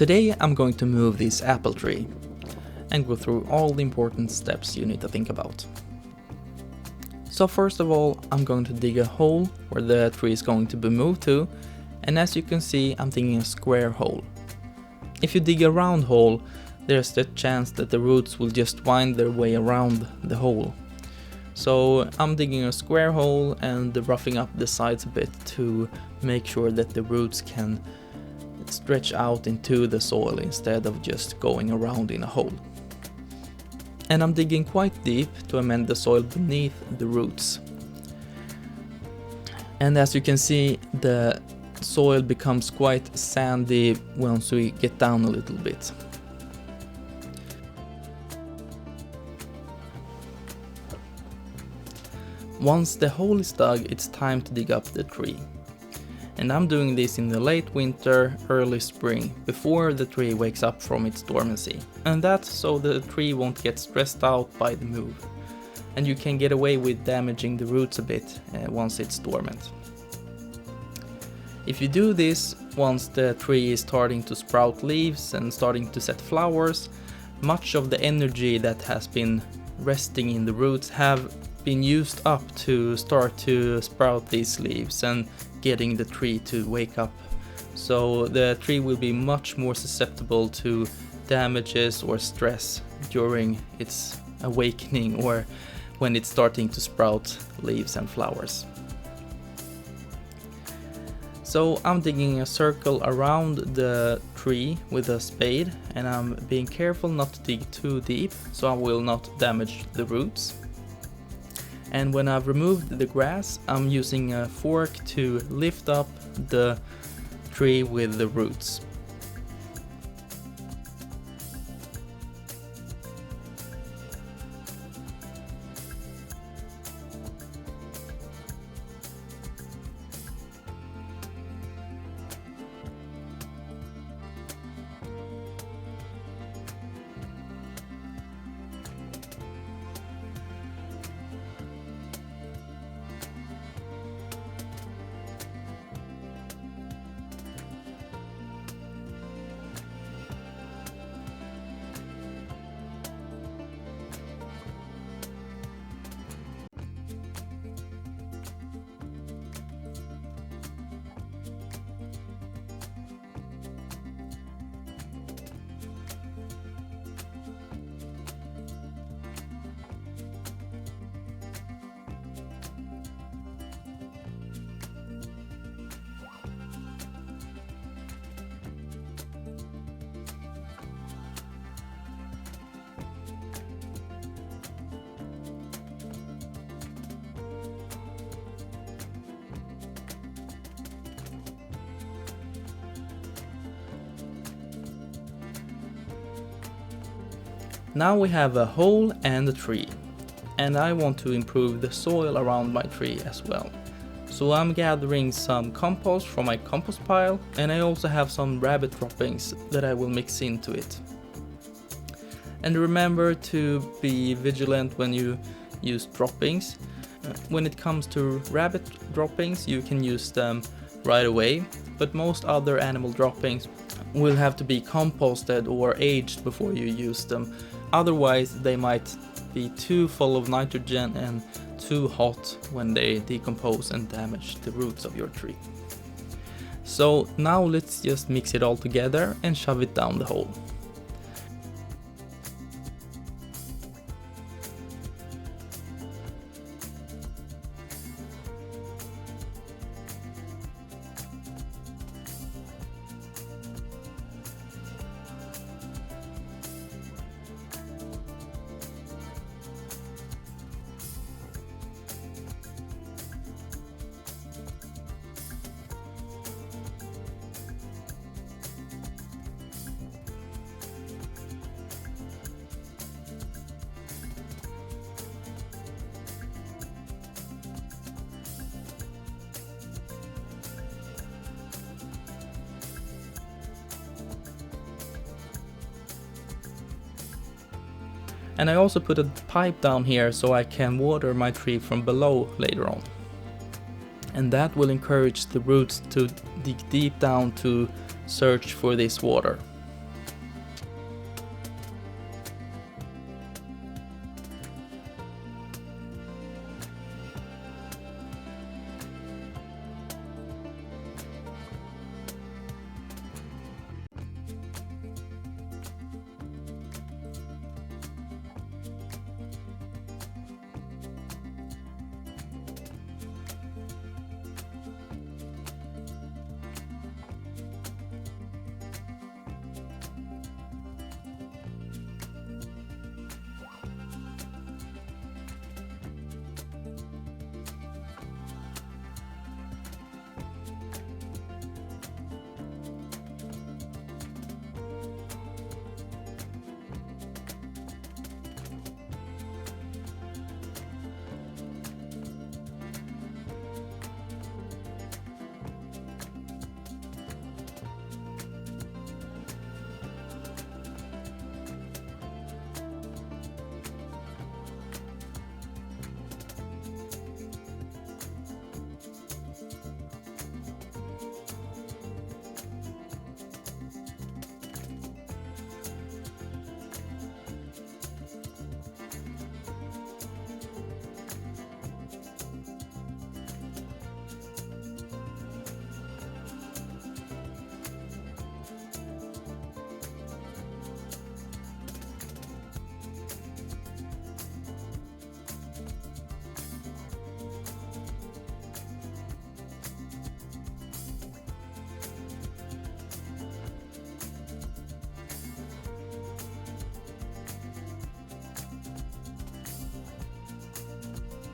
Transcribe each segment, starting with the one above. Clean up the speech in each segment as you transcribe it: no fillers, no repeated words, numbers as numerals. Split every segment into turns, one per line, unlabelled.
Today I'm going to move this apple tree and go through all the important steps you need to think about. So first of all, I'm going to dig a hole where the tree is going to be moved to, and as you can see, I'm digging a square hole. If you dig a round hole, there's the chance that the roots will just wind their way around the hole. So I'm digging a square hole and roughing up the sides a bit to make sure that the roots can stretch out into the soil instead of just going around in a hole. And I'm digging quite deep to amend the soil beneath the roots. And as you can see, the soil becomes quite sandy once we get down a little bit. Once the hole is dug, it's time to dig up the tree. And I'm doing this in the late winter, early spring, before the tree wakes up from its dormancy. And that's so the tree won't get stressed out by the move. And you can get away with damaging the roots a bit once it's dormant. If you do this once the tree is starting to sprout leaves and starting to set flowers, much of the energy that has been resting in the roots have been used up to start to sprout these leaves and getting the tree to wake up. So the tree will be much more susceptible to damages or stress during its awakening or when it's starting to sprout leaves and flowers. So I'm digging a circle around the tree with a spade, and I'm being careful not to dig too deep so I will not damage the roots. And when I've removed the grass, I'm using a fork to lift up the tree with the roots. Now we have a hole and a tree, and I want to improve the soil around my tree as well. So I'm gathering some compost from my compost pile, and I also have some rabbit droppings that I will mix into it. And remember to be vigilant when you use droppings. When it comes to rabbit droppings, you can use them right away, but most other animal droppings will have to be composted or aged before you use them. Otherwise, they might be too full of nitrogen and too hot when they decompose and damage the roots of your tree. So now let's just mix it all together and shove it down the hole. And I also put a pipe down here so I can water my tree from below later on. And that will encourage the roots to dig deep down to search for this water.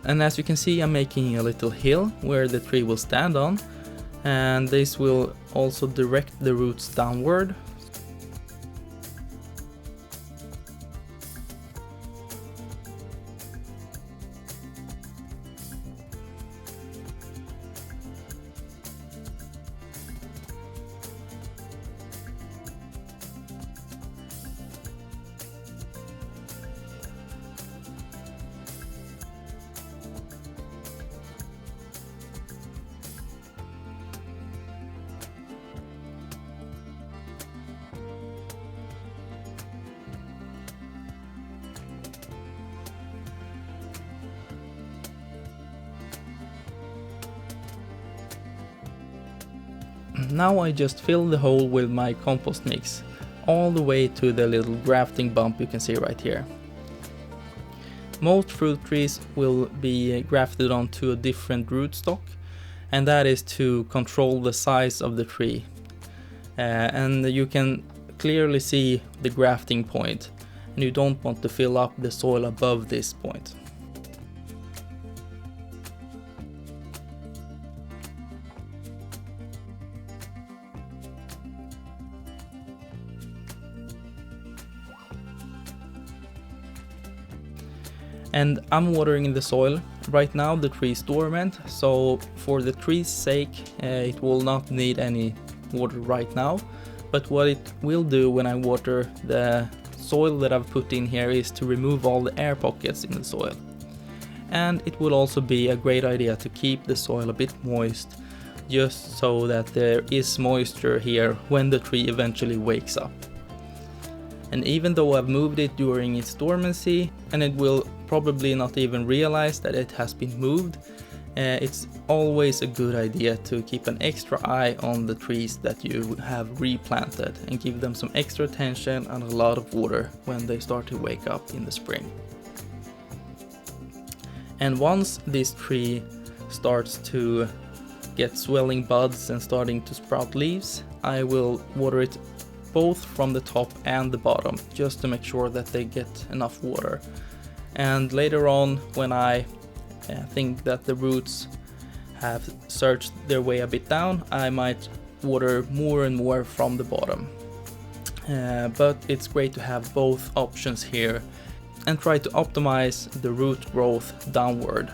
And as you can see, I'm making a little hill where the tree will stand on, and this will also direct the roots downward. Now I just fill the hole with my compost mix, all the way to the little grafting bump you can see right here. Most fruit trees will be grafted onto a different rootstock, and that is to control the size of the tree. And you can clearly see the grafting point, and you don't want to fill up the soil above this point. And I'm watering the soil. Right now the tree is dormant, so for the tree's sake it will not need any water right now. But what it will do when I water the soil that I've put in here is to remove all the air pockets in the soil. And it will also be a great idea to keep the soil a bit moist, just so that there is moisture here when the tree eventually wakes up. And even though I've moved it during its dormancy, and it will probably not even realize that it has been moved, it's always a good idea to keep an extra eye on the trees that you have replanted and give them some extra attention and a lot of water when they start to wake up in the spring. And once this tree starts to get swelling buds and starting to sprout leaves, I will water it both from the top and the bottom, just to make sure that they get enough water. And later on, when I think that the roots have searched their way a bit down, I might water more and more from the bottom. But it's great to have both options here and try to optimize the root growth downward.